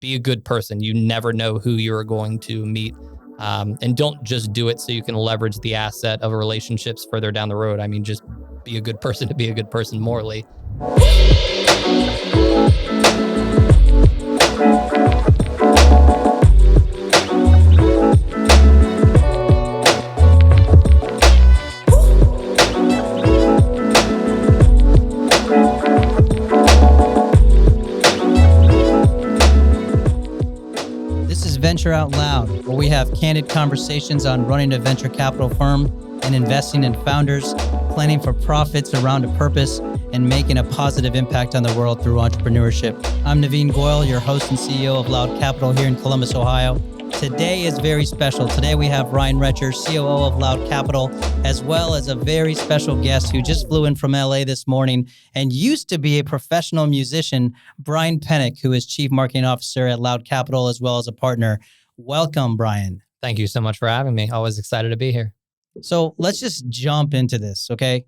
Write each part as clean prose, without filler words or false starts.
be a good person. You never know who you're going to meet. And don't just do it so you can leverage the asset of relationships further down the road. I mean, just be a good person to be a good person morally. Venture Out Loud, where we have candid conversations on running a venture capital firm and investing in founders, planning for profits around a purpose, and making a positive impact on the world through entrepreneurship. I'm Navin Goyal, your host and CEO of LOUD Capital here in Columbus, Ohio. Today is very special. Today we have Ryan Retcher, COO of LOUD Capital, as well as a very special guest who just flew in from LA this morning and used to be a professional musician, Brian Penick, who is Chief Marketing Officer at LOUD Capital, as well as a partner. Welcome, Brian. Thank you so much for having me. Always excited to be here. So let's just jump into this, okay?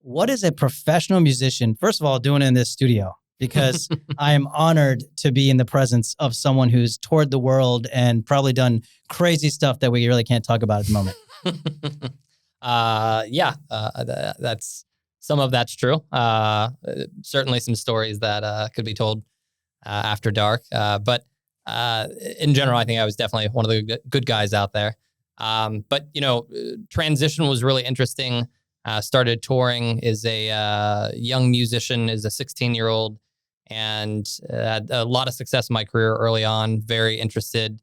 What is a professional musician, first of all, doing in this studio? Because I am honored to be in the presence of someone who's toured the world and probably done crazy stuff that we really can't talk about at the moment. That's some of that's true. Certainly some stories that could be told after dark. But in general, I think I was definitely one of the good guys out there. But transition was really interesting. Started touring as a young musician, as a 16-year-old, and had a lot of success in my career early on. Very interested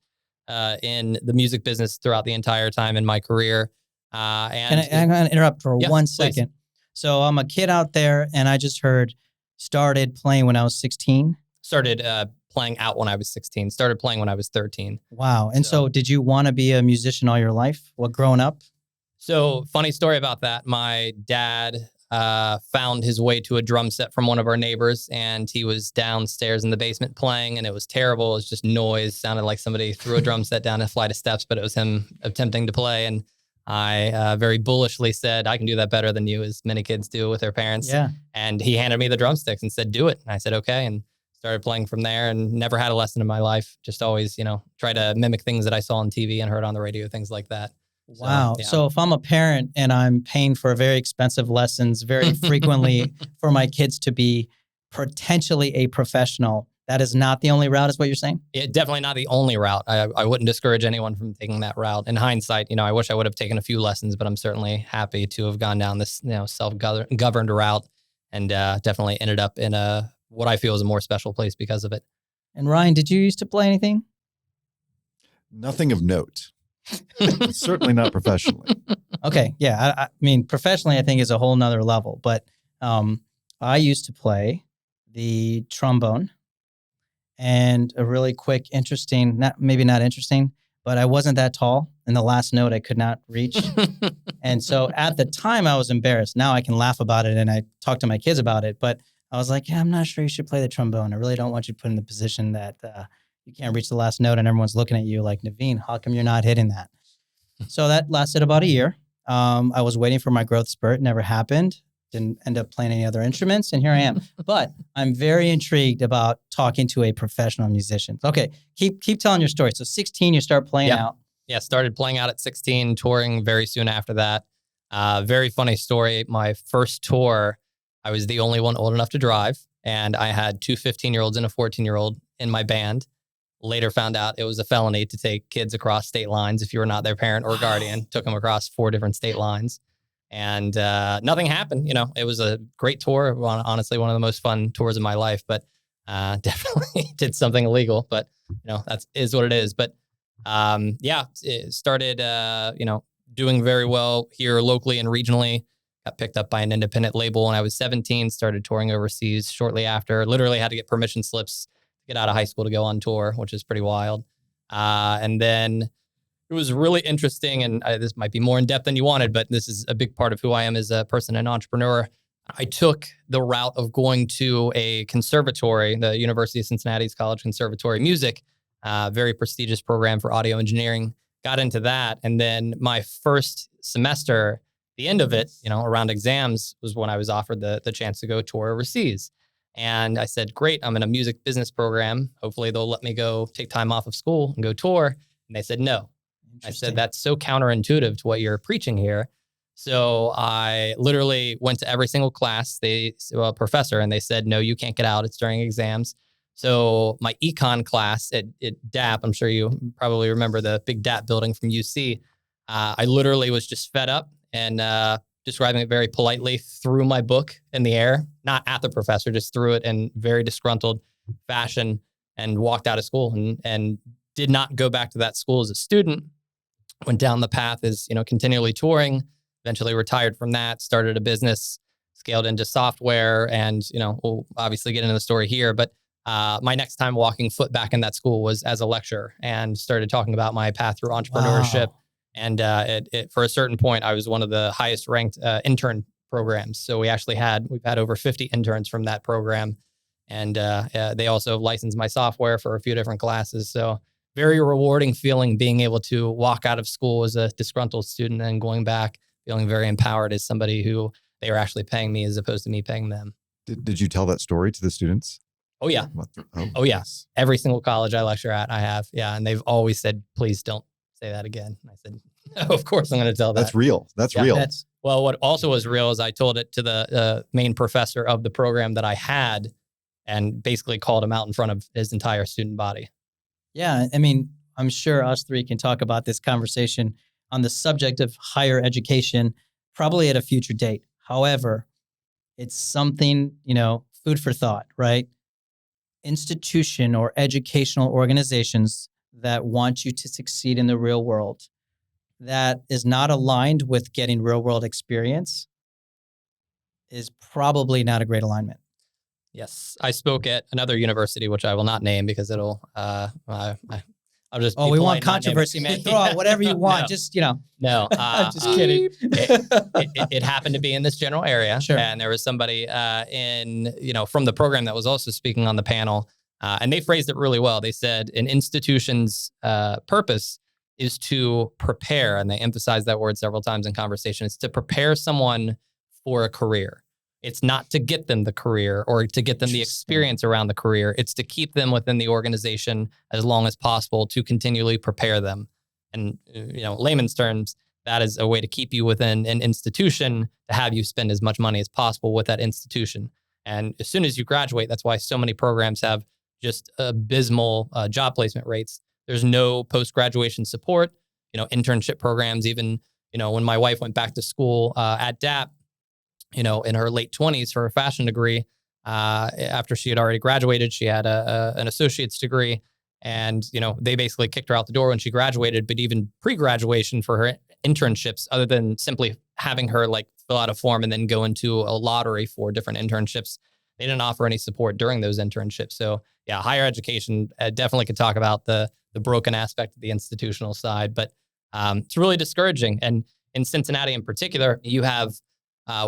in the music business throughout the entire time in my career. I'm going to interrupt for 1 second. Please. So I'm a kid out there, and I just heard started playing when I was 16. Started playing out when I was 16. Started playing when I was 13. Wow. And so did you want to be a musician all your life? Growing up? So funny story about that. My dad found his way to a drum set from one of our neighbors, and he was downstairs in the basement playing, and it was terrible. It was just noise. Sounded like somebody threw a drum set down a flight of steps, but it was him attempting to play. And I very bullishly said, I can do that better than you, as many kids do with their parents. Yeah. And he handed me the drumsticks and said, do it. And I said, okay. And started playing from there, and never had a lesson in my life. Just always, try to mimic things that I saw on TV and heard on the radio, things like that. Wow. So if I'm a parent and I'm paying for very expensive lessons very frequently for my kids to be potentially a professional, that is not the only route, is what you're saying? Definitely not the only route. I wouldn't discourage anyone from taking that route. In hindsight, I wish I would have taken a few lessons, but I'm certainly happy to have gone down this, self-governed route, and definitely ended up in what I feel is a more special place because of it. And Ryan, did you used to play anything? Nothing of note. Certainly not professionally. Okay. Yeah. I mean, professionally, I think is a whole nother level, but I used to play the trombone, and a really quick, interesting, maybe not interesting, but I wasn't that tall, and the last note I could not reach. And so at the time I was embarrassed. Now I can laugh about it, and I talk to my kids about it, but I was like, yeah, I'm not sure you should play the trombone. I really don't want you put in the position that you can't reach the last note and everyone's looking at you like, Navin, how come you're not hitting that? So that lasted about a year. I was waiting for my growth spurt. Never happened. Didn't end up playing any other instruments. And here I am. But I'm very intrigued about talking to a professional musician. Okay. Keep telling your story. So 16, you start playing out. Yeah. Started playing out at 16, touring very soon after that. Very funny story. My first tour, I was the only one old enough to drive. And I had two 15-year-olds and a 14-year-old in my band. Later found out it was a felony to take kids across state lines if you were not their parent or guardian. Took them across 4 different state lines, and nothing happened. It was a great tour. Honestly, one of the most fun tours of my life, but definitely did something illegal, but that is what it is. But it started, doing very well here locally and regionally. Got picked up by an independent label when I was 17, started touring overseas shortly after. Literally had to get permission slips get out of high school to go on tour, which is pretty wild. And then it was really interesting, and this might be more in depth than you wanted, but this is a big part of who I am as a person and entrepreneur. I took the route of going to a conservatory, the University of Cincinnati's College Conservatory Music, very prestigious program for audio engineering. Got into that, and then my first semester, the end of it, around exams, was when I was offered the chance to go tour overseas. And I said, great, I'm in a music business program. Hopefully they'll let me go take time off of school and go tour. And they said, no. I said, that's so counterintuitive to what you're preaching here. So I literally went to every single class, professor, and they said, no, you can't get out. It's during exams. So my econ class at DAP, I'm sure you probably remember the big DAP building from UC. I literally was just fed up and describing it very politely, threw my book in the air, not at the professor, just threw it in very disgruntled fashion and walked out of school and did not go back to that school as a student. Went down the path as, continually touring, eventually retired from that, started a business, scaled into software, and, we'll obviously get into the story here, but my next time walking foot back in that school was as a lecturer and started talking about my path through entrepreneurship. Wow. And for a certain point, I was one of the highest ranked intern programs. So we've had over 50 interns from that program. And they also licensed my software for a few different classes. So very rewarding feeling being able to walk out of school as a disgruntled student and going back, feeling very empowered as somebody who they were actually paying me as opposed to me paying them. Did you tell that story to the students? Oh, yeah. Oh, yeah. Yes. Every single college I lecture at, I have. Yeah. And they've always said, please don't say that again. And I said, no, of course I'm going to tell that. That's real. That's real. Well, what also was real is I told it to the main professor of the program that I had and basically called him out in front of his entire student body. Yeah. I mean, I'm sure us three can talk about this conversation on the subject of higher education, probably at a future date. However, it's something, food for thought, right? Institution or educational organizations that want you to succeed in the real world that is not aligned with getting real world experience is probably not a great alignment. Yes. I spoke at another university, which I will not name because it'll, I'll just. Oh, we want controversy, man. Throw out whatever you want. No. Just, No. I'm just kidding. It happened to be in this general area. Sure. And there was somebody from the program that was also speaking on the panel. And they phrased it really well. They said an institution's purpose is to prepare, and they emphasized that word several times in conversation. It's to prepare someone for a career. It's not to get them the career or to get them the experience around the career. It's to keep them within the organization as long as possible to continually prepare them. And, layman's terms, that is a way to keep you within an institution to have you spend as much money as possible with that institution. And as soon as you graduate, that's why so many programs have just abysmal job placement rates. There's no post-graduation support, internship programs. Even, when my wife went back to school at DAP, in her late 20s for a fashion degree, after she had already graduated, she had an associate's degree. And, they basically kicked her out the door when she graduated. But even pre-graduation for her internships, other than simply having her fill out a form and then go into a lottery for different internships, they didn't offer any support during those internships. So yeah, higher education definitely could talk about the broken aspect of the institutional side, but it's really discouraging. And in Cincinnati in particular, you have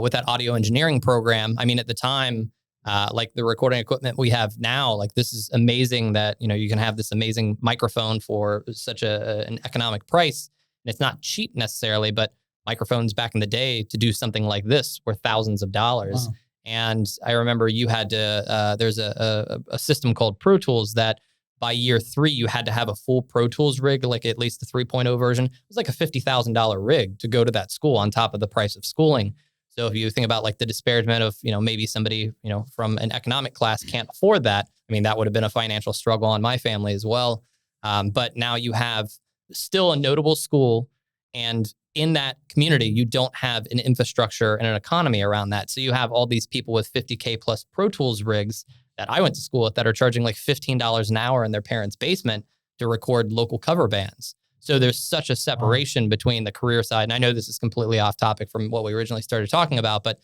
with that audio engineering program, I mean, at the time, the recording equipment we have now, this is amazing that, you can have this amazing microphone for such an economic price. And it's not cheap necessarily, but microphones back in the day to do something like this were thousands of dollars. Wow. And I remember you had to, there's a system called Pro Tools that by year 3, you had to have a full Pro Tools rig, at least the 3.0 version. It was like a $50,000 rig to go to that school on top of the price of schooling. So if you think about the disparagement of, maybe somebody, from an economic class can't afford that. I mean, that would have been a financial struggle on my family as well. But now you have still a notable school, and in that community, you don't have an infrastructure and an economy around that. So you have all these people with 50K plus Pro Tools rigs that I went to school with that are charging $15 an hour in their parents' basement to record local cover bands. So there's such a separation between the career side. And I know this is completely off topic from what we originally started talking about, but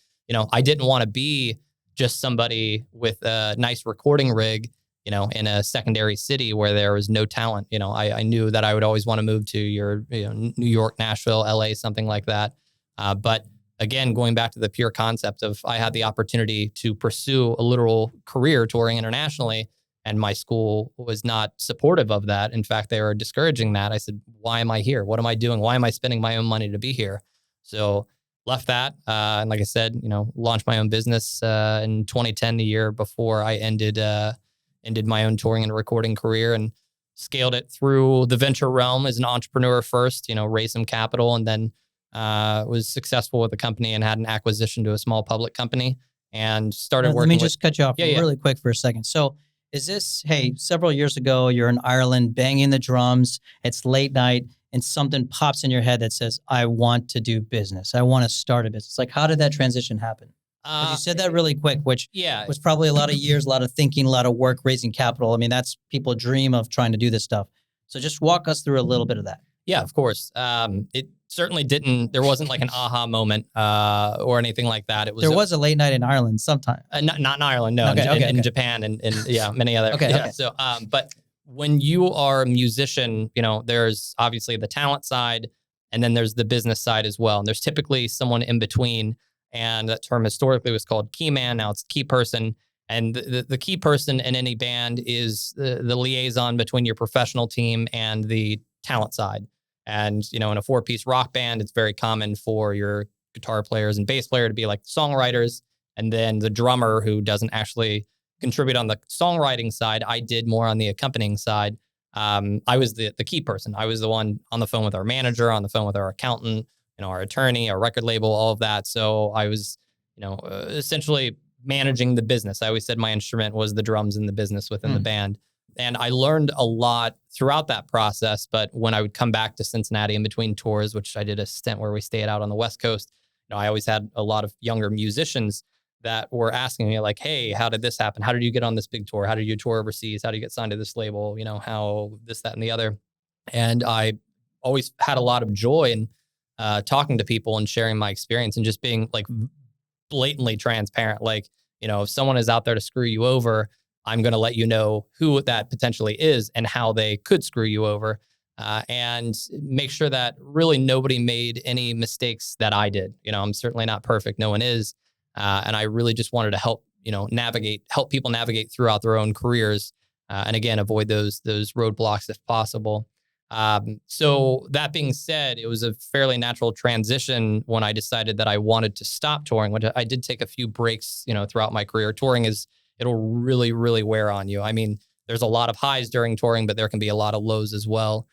I didn't want to be just somebody with a nice recording rig, in a secondary city where there was no talent. I knew that I would always want to move to New York, Nashville, LA, something like that. But again, going back to the pure concept of I had the opportunity to pursue a literal career touring internationally, and my school was not supportive of that. In fact, they were discouraging that. I said, why am I here? What am I doing? Why am I spending my own money to be here? So left that. And like I said, launched my own business in 2010, the year before I ended my own touring and recording career, and scaled it through the venture realm as an entrepreneur first, raised some capital, and then was successful with the company and had an acquisition to a small public company and started working. Let me just cut you off Yeah. really quick for a second. So is this, hey, several years ago, you're in Ireland banging the drums, it's late night, and something pops in your head that says, I want to do business. I want to start a business. Like, how did that transition happen? Because you said that really quick, which was probably a lot of years, a lot of thinking, a lot of work, raising capital. I mean, that's people dream of trying to do this stuff. So just walk us through a little bit of that. Yeah, of course. It certainly there wasn't like an aha moment or anything like that. There was a late night in Ireland sometime. Not in Ireland, no. In Japan and many other. Okay. So, but when you are a musician, there's obviously the talent side, and then there's the business side as well. And there's typically someone in between. And that term historically was called key man. Now it's key person. And the key person in any band is the liaison between your professional team and the talent side. And, in a 4-piece rock band, it's very common for your guitar players and bass player to be like songwriters. And then the drummer, who doesn't actually contribute on the songwriting side, I did more on the accompanying side. I was the key person. I was the one on the phone with our manager, on the phone with our accountant, our attorney, our record label, all of that. So I was, essentially managing the business. I always said my instrument was the drums in the business within the band. And I learned a lot throughout that process. But when I would come back to Cincinnati in between tours, which I did a stint where we stayed out on the West Coast, I always had a lot of younger musicians that were asking me like, hey, how did this happen? How did you get on this big tour? How did you tour overseas? How did you get signed to this label? How this, that, and the other. And I always had a lot of joy in talking to people and sharing my experience and just being like blatantly transparent. Like, if someone is out there to screw you over, I'm going to let you know who that potentially is and how they could screw you over, and make sure that really nobody made any mistakes that I did. I'm certainly not perfect. No one is. And I really just wanted to help people navigate throughout their own careers. And again, avoid those roadblocks if possible. So that being said, it was a fairly natural transition when I decided that I wanted to stop touring, which I did take a few breaks, throughout my career. Touring it'll really, really wear on you. I mean, there's a lot of highs during touring, but there can be a lot of lows as well.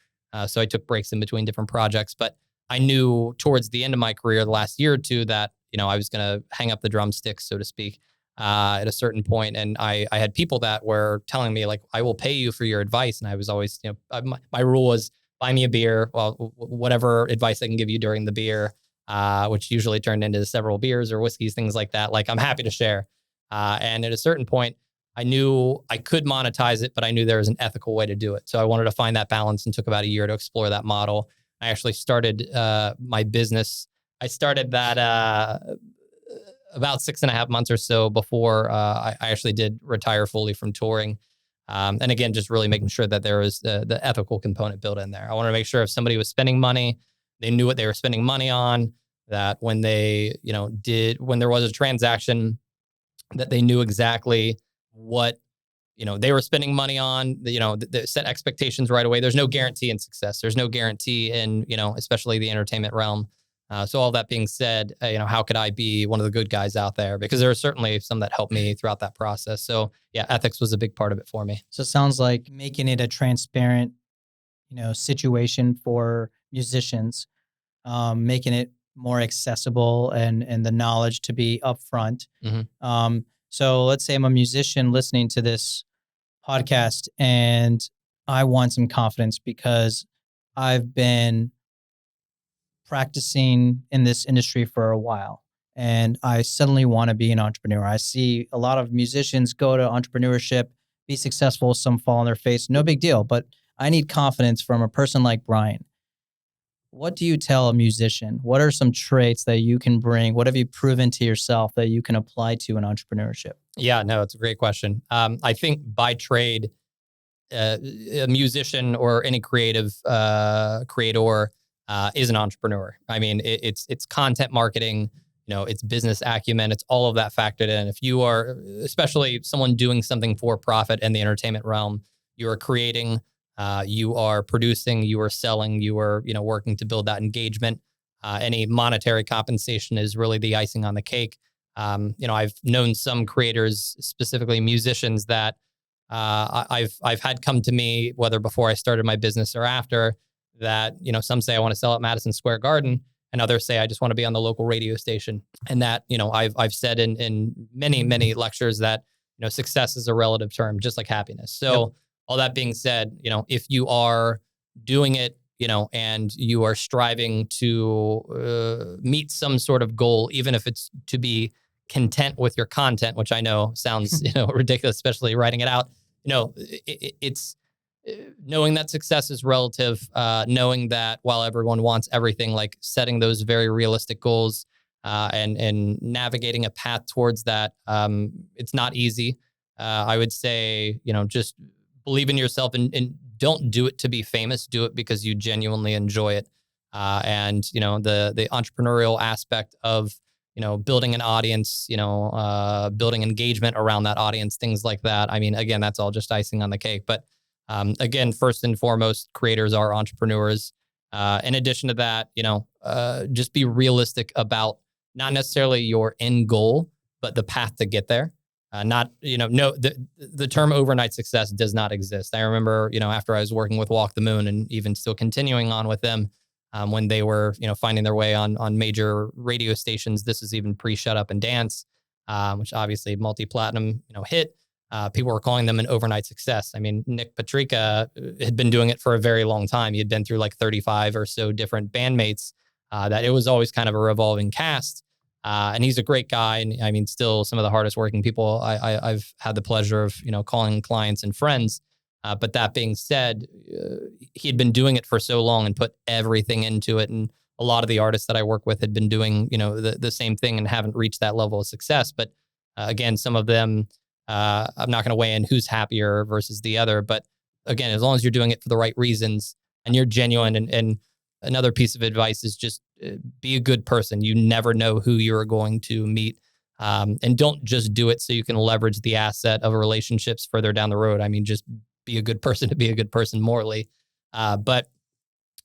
So I took breaks in between different projects, but I knew towards the end of my career, the last year or two, that, I was going to hang up the drumsticks, so to speak, at a certain point. And I had people that were telling me like, I will pay you for your advice. And I was always, my rule was buy me a beer. Well, whatever advice I can give you during the beer, which usually turned into several beers or whiskeys, things like that. Like, I'm happy to share. And at a certain point, I knew I could monetize it, but I knew there was an ethical way to do it. So I wanted to find that balance and took about a year to explore that model. I actually started my business. I started that about 6.5 months or so before I actually did retire fully from touring. And again, just really making sure that there was the ethical component built in there. I wanted to make sure if somebody was spending money, they knew what they were spending money on, that when they, when there was a transaction, that they knew exactly what, they were spending money on, they set expectations right away. There's no guarantee in success. There's no guarantee in, especially the entertainment realm. So all that being said, how could I be one of the good guys out there? Because there are certainly some that helped me throughout that process. So yeah, ethics was a big part of it for me. So it sounds like making it a transparent, situation for musicians, making it more accessible and the knowledge to be upfront. Mm-hmm. So let's say I'm a musician listening to this podcast and I want some confidence because I've been practicing in this industry for a while and I suddenly want to be an entrepreneur. I see a lot of musicians go to entrepreneurship, be successful, some fall on their face, no big deal, but I need confidence from a person like Brian. What do you tell a musician? What are some traits that you can bring? What have you proven to yourself that you can apply to in entrepreneurship? Yeah, no, it's a great question. I think by trade, a musician or any creative creator is an entrepreneur. I mean, it's content marketing, it's business acumen, it's all of that factored in. If you are, especially someone doing something for profit in the entertainment realm, you are creating, you are producing, you are selling, you are, working to build that engagement. Any monetary compensation is really the icing on the cake. I've known some creators, specifically musicians, that I've had come to me, whether before I started my business or after, that, some say I want to sell at Madison Square Garden, and others say I just want to be on the local radio station. And that, I've said in many lectures that, success is a relative term, just like happiness. So all that being said, if you are doing it, and you are striving to meet some sort of goal, even if it's to be content with your content, which I know sounds, ridiculous, especially writing it out. It's knowing that success is relative, knowing that while everyone wants everything, like setting those very realistic goals, and navigating a path towards that. It's not easy. I would say, just believe in yourself and don't do it to be famous. Do it because you genuinely enjoy it. And the entrepreneurial aspect of, building an audience, building engagement around that audience, things like that. I mean, again, that's all just icing on the cake. But again, first and foremost, creators are entrepreneurs. In addition to that, just be realistic about not necessarily your end goal, but the path to get there. The term overnight success does not exist. I remember, after I was working with Walk the Moon and even still continuing on with them, when they were, finding their way on major radio stations. This is even pre-Shut Up and Dance, which obviously multi-platinum, hit. People were calling them an overnight success. I mean, Nick Patrica had been doing it for a very long time. He had been through like 35 or so different bandmates, that it was always kind of a revolving cast. And he's a great guy. And I mean, still some of the hardest working people I've had the pleasure of, calling clients and friends. But that being said, he had been doing it for so long and put everything into it. And a lot of the artists that I work with had been doing, the same thing and haven't reached that level of success. But again, some of them, I'm not going to weigh in who's happier versus the other. But again, as long as you're doing it for the right reasons and you're genuine, and another piece of advice is just be a good person. You never know who you're going to meet. And don't just do it so you can leverage the asset of relationships further down the road. I mean, just be a good person to be a good person morally. But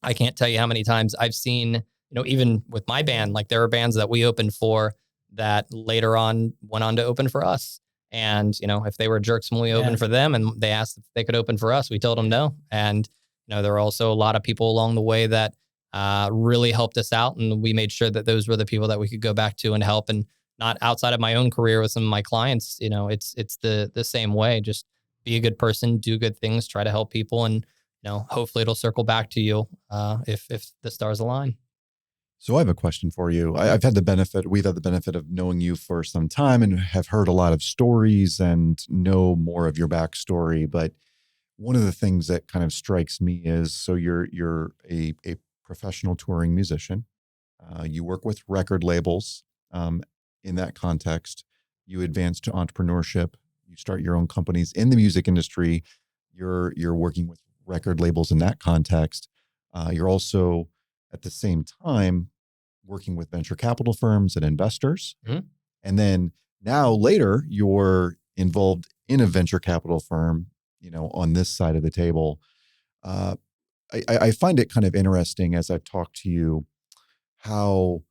I can't tell you how many times I've seen, even with my band, like there are bands that we opened for that later on went on to open for us. And, if they were jerks when we opened for them and they asked if they could open for us, we told them no. And, there were also a lot of people along the way that really helped us out. And we made sure that those were the people that we could go back to and help. And not outside of my own career with some of my clients, it's the same way. Just be a good person, do good things, try to help people, and hopefully it'll circle back to you if the stars align. So I have a question for you. We've had the benefit of knowing you for some time and have heard a lot of stories and know more of your backstory. But one of the things that kind of strikes me is, so you're a professional touring musician. You work with record labels. In that context, you advance to entrepreneurship. You start your own companies in the music industry. You're working with record labels in that context. You're also at the same time working with venture capital firms and investors. Mm-hmm. And then now later you're involved in a venture capital firm, on this side of the table. I find it kind of interesting as I've talked to you, how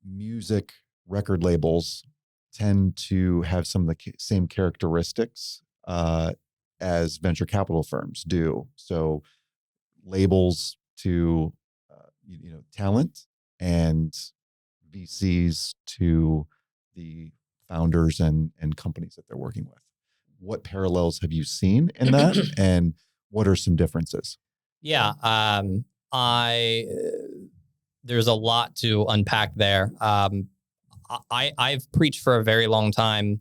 music record labels tend to have some of the same characteristics as venture capital firms do. So labels to talent, and VCs to the founders and companies that they're working with. What parallels have you seen in that, and what are some differences? Yeah, there's a lot to unpack there. I've preached for a very long time.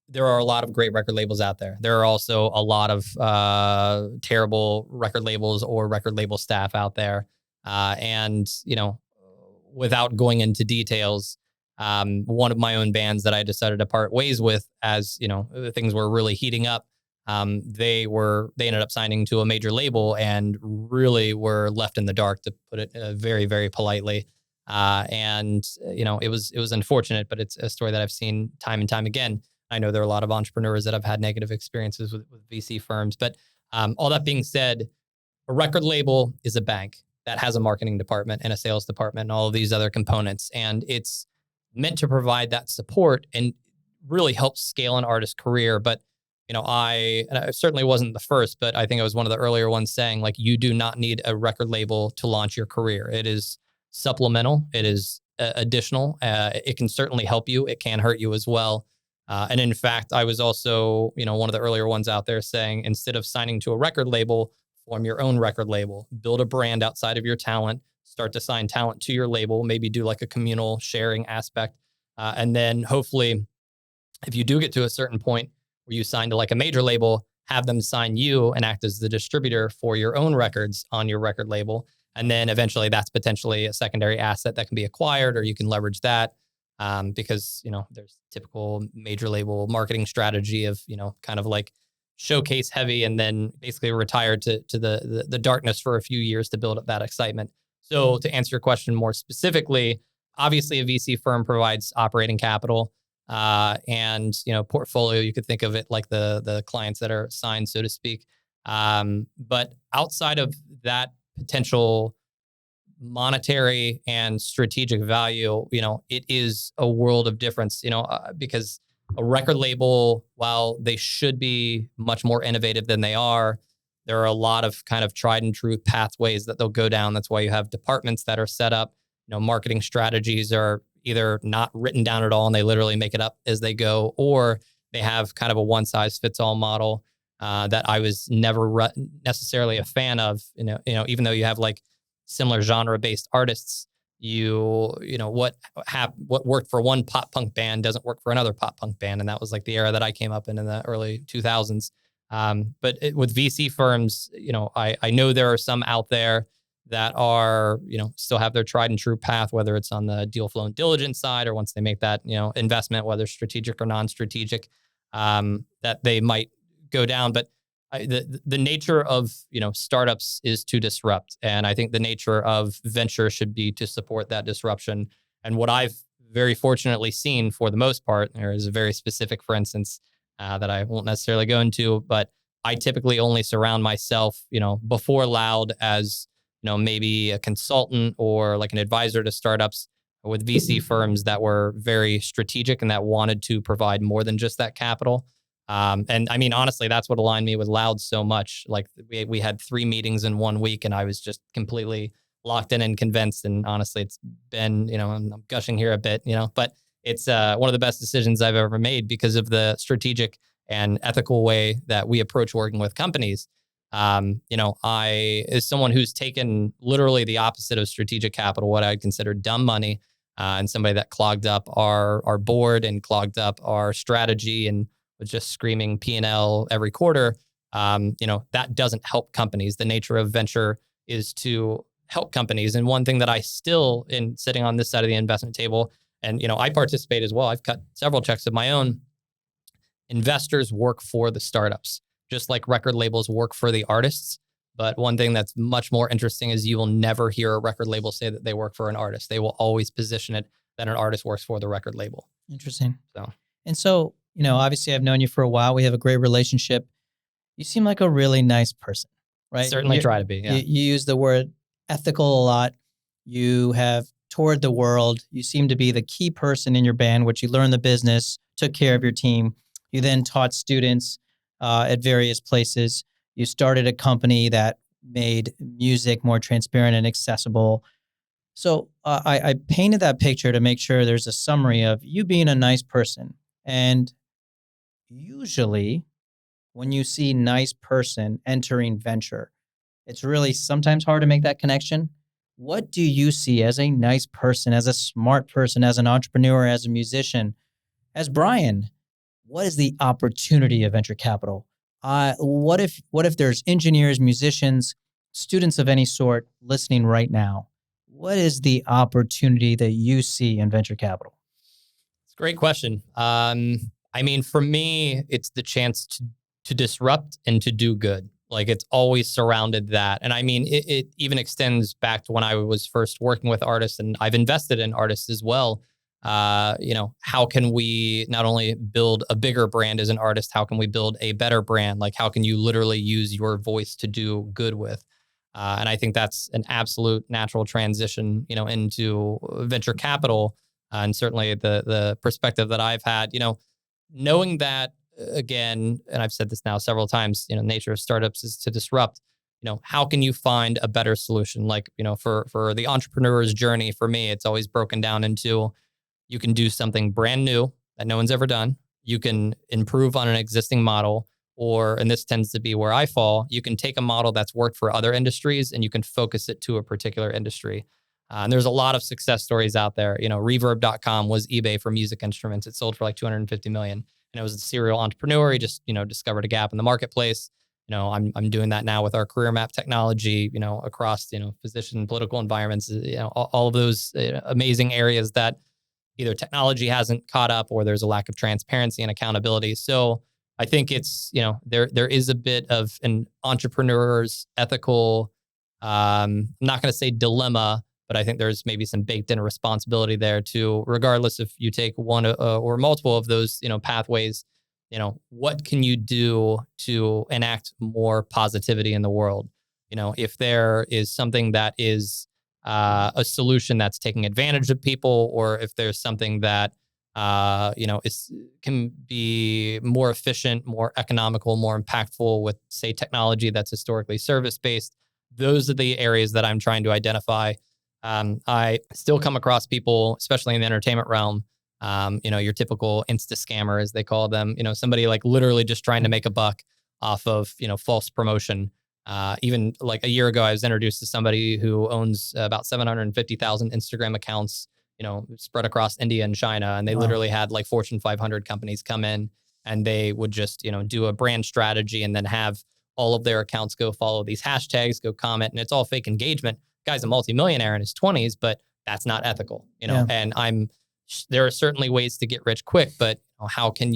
There are a lot of great record labels out there. There are also a lot of terrible record labels or record label staff out there. And, without going into details, one of my own bands that I decided to part ways with as, things were really heating up, they ended up signing to a major label and really were left in the dark, to put it very, very politely. And it was unfortunate, but it's a story that I've seen time and time again. I know there are a lot of entrepreneurs that have had negative experiences with VC firms, but all that being said, a record label is a bank. that has a marketing department and a sales department and all of these other components. And it's meant to provide that support and really help scale an artist's career. But I certainly wasn't the first, but I think I was one of the earlier ones saying, like, you do not need a record label to launch your career. It is supplemental. It is additional. It can certainly help you. It can hurt you as well. And in fact, I was also, one of the earlier ones out there saying, instead of signing to a record label, form your own record label, build a brand outside of your talent, start to sign talent to your label, maybe do like a communal sharing aspect. And then hopefully, if you do get to a certain point where you sign to like a major label, have them sign you and act as the distributor for your own records on your record label. And then eventually that's potentially a secondary asset that can be acquired, or you can leverage that because, there's typical major label marketing strategy of, kind of like showcase heavy and then basically retire to the darkness for a few years to build up that excitement. So to answer your question more specifically, obviously a VC firm provides operating capital. And portfolio, you could think of it like the clients that are signed, so to speak. But outside of that potential monetary and strategic value, it is a world of difference, because a record label, while they should be much more innovative than they are, there are a lot of kind of tried and true pathways that they'll go down. That's why you have departments that are set up. Marketing strategies are either not written down at all and they literally make it up as they go, or they have kind of a one size fits all model that I was never necessarily a fan of. Even though you have like similar genre based artists, what worked for one pop punk band doesn't work for another pop punk band, and that was like the era that I came up in the early 2000s. But with VC firms, I know there are some out there that are, still have their tried and true path, whether it's on the deal flow and diligence side, or once they make that, investment, whether strategic or non-strategic, that they might go down. But the nature of, startups is to disrupt. And I think the nature of venture should be to support that disruption. And what I've very fortunately seen for the most part, there is a very specific, for instance, that I won't necessarily go into, but I typically only surround myself, before LOUD as, maybe a consultant or like an advisor to startups with VC firms that were very strategic and that wanted to provide more than just that capital. And I mean, honestly, that's what aligned me with LOUD so much. Like we had 3 meetings in 1 week and I was just completely locked in and convinced. And honestly, it's been, I'm gushing here a bit, but it's one of the best decisions I've ever made because of the strategic and ethical way that we approach working with companies. I, as someone who's taken literally the opposite of strategic capital, what I'd consider dumb money, and somebody that clogged up our board and clogged up our strategy and was just screaming P&L every quarter, that doesn't help companies. The nature of venture is to help companies. And one thing that I still, in sitting on this side of the investment table, and, I participate as well. I've cut several checks of my own. Investors work for the startups, just like record labels work for the artists. But one thing that's much more interesting is you will never hear a record label say that they work for an artist. They will always position it that an artist works for the record label. Interesting. So, obviously I've known you for a while. We have a great relationship. You seem like a really nice person, right? Certainly try to be. Yeah. You use the word ethical a lot. You have toured the world. You seem to be the key person in your band, which you learned the business, took care of your team. You then taught students at various places. You started a company that made music more transparent and accessible. So I painted that picture to make sure there's a summary of you being a nice person. And usually when you see nice person entering venture, it's really sometimes hard to make that connection. What do you see as a nice person, as a smart person, as an entrepreneur, as a musician, as Brian? What is the opportunity of venture capital? What if there's engineers, musicians, students of any sort listening right now? What is the opportunity that you see in venture capital? It's a great question. I mean, for me, it's the chance to disrupt and to do good. Like it's always surrounded that. And I mean, it even extends back to when I was first working with artists, and I've invested in artists as well. How can we not only build a bigger brand as an artist, how can we build a better brand? Like how can you literally use your voice to do good with? And I think that's an absolute natural transition, into venture capital. And certainly the perspective that I've had, knowing that again, and I've said this now several times, nature of startups is to disrupt. How can you find a better solution? Like, for the entrepreneur's journey, for me, it's always broken down into you can do something brand new that no one's ever done. You can improve on an existing model, or, and this tends to be where I fall, you can take a model that's worked for other industries and you can focus it to a particular industry. And there's a lot of success stories out there. Reverb.com was eBay for music instruments. It sold for like 250 million. And it was a serial entrepreneur. He just, discovered a gap in the marketplace. I'm doing that now with our career map technology, across, physician, political environments, all of those amazing areas that either technology hasn't caught up or there's a lack of transparency and accountability. So I think it's, there is a bit of an entrepreneur's ethical, I'm not going to say dilemma, but I think there's maybe some baked in responsibility there to, regardless if you take one or multiple of those, pathways, what can you do to enact more positivity in the world? If there is something that is a solution that's taking advantage of people, or if there's something that, can be more efficient, more economical, more impactful with, say, technology that's historically service-based, those are the areas that I'm trying to identify. I still come across people, especially in the entertainment realm, your typical Insta scammer, as they call them, somebody like literally just trying to make a buck off of, false promotion. Even like a year ago, I was introduced to somebody who owns about 750,000 Instagram accounts, spread across India and China. And they literally had like Fortune 500 companies come in and they would just, do a brand strategy and then have all of their accounts go follow these hashtags, go comment, and it's all fake engagement. Guy's a multimillionaire in his 20s, but that's not ethical, and there are certainly ways to get rich quick, but how can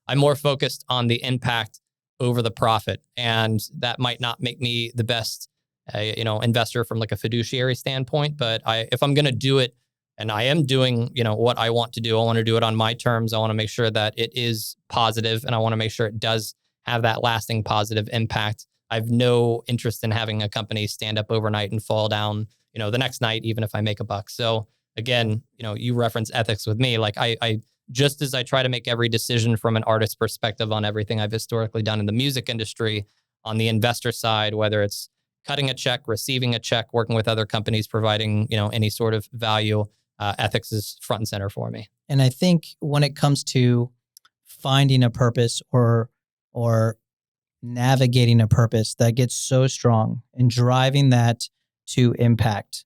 I'm more focused on the impact over the profit. And that might not make me the best, investor from like a fiduciary standpoint, but if I'm going to do it and I am doing, what I want to do, I want to do it on my terms. I want to make sure that it is positive and I want to make sure it does have that lasting positive impact. I have no interest in having a company stand up overnight and fall down, the next night, even if I make a buck. So again, you reference ethics with me. Like I just as I try to make every decision from an artist's perspective on everything I've historically done in the music industry, on the investor side, whether it's cutting a check, receiving a check, working with other companies, providing, any sort of value, ethics is front and center for me. And I think when it comes to finding a purpose or navigating a purpose that gets so strong and driving that to impact,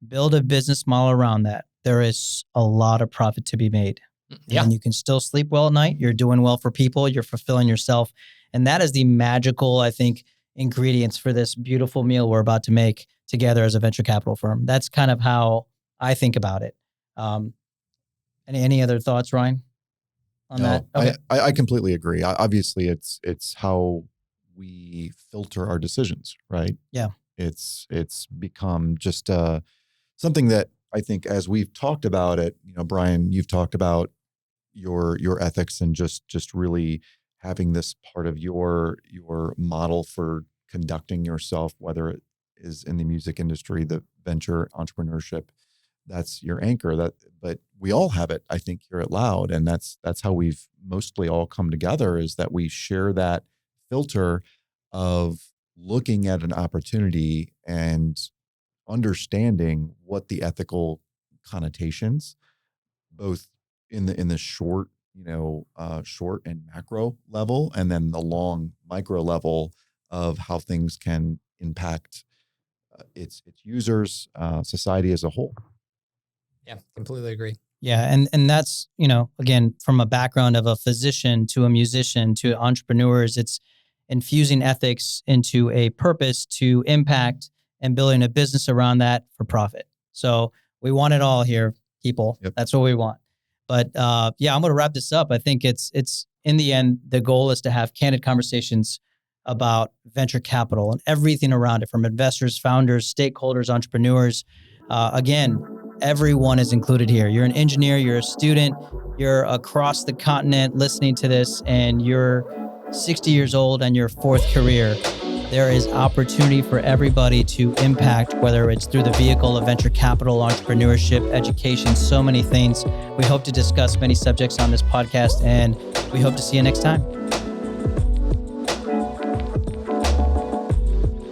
build a business model around that, there is a lot of profit to be made. Yeah. And you can still sleep well at night. You're doing well for people. You're fulfilling yourself. And that is the magical, I think, ingredients for this beautiful meal we're about to make together as a venture capital firm. That's kind of how I think about it. Any other thoughts, Ryan, on that? Okay. I completely agree. Obviously, it's how we filter our decisions, right? Yeah. It's become just something that I think, as we've talked about it, Brian, you've talked about your ethics and just really having this part of your model for conducting yourself, whether it is in the music industry, the venture entrepreneurship, that's your anchor. But we all have it, I think, here at Loud, and that's how we've mostly all come together, is that we share that filter of looking at an opportunity and understanding what the ethical connotations, both in the short, short and macro level, and then the long micro level of how things can impact its users, society as a whole. Yeah, completely agree. Yeah. And that's, again, from a background of a physician to a musician to entrepreneurs, it's infusing ethics into a purpose to impact and building a business around that for profit. So we want it all here, people. Yep. That's what we want. But I'm going to wrap this up. I think it's in the end, the goal is to have candid conversations about venture capital and everything around it, from investors, founders, stakeholders, entrepreneurs. Again, everyone is included here. You're an engineer, you're a student, you're across the continent listening to this, and you're 60 years old and your fourth career. There is opportunity for everybody to impact, whether it's through the vehicle of venture capital, entrepreneurship, education, so many things. We hope to discuss many subjects on this podcast, and we hope to see you next time.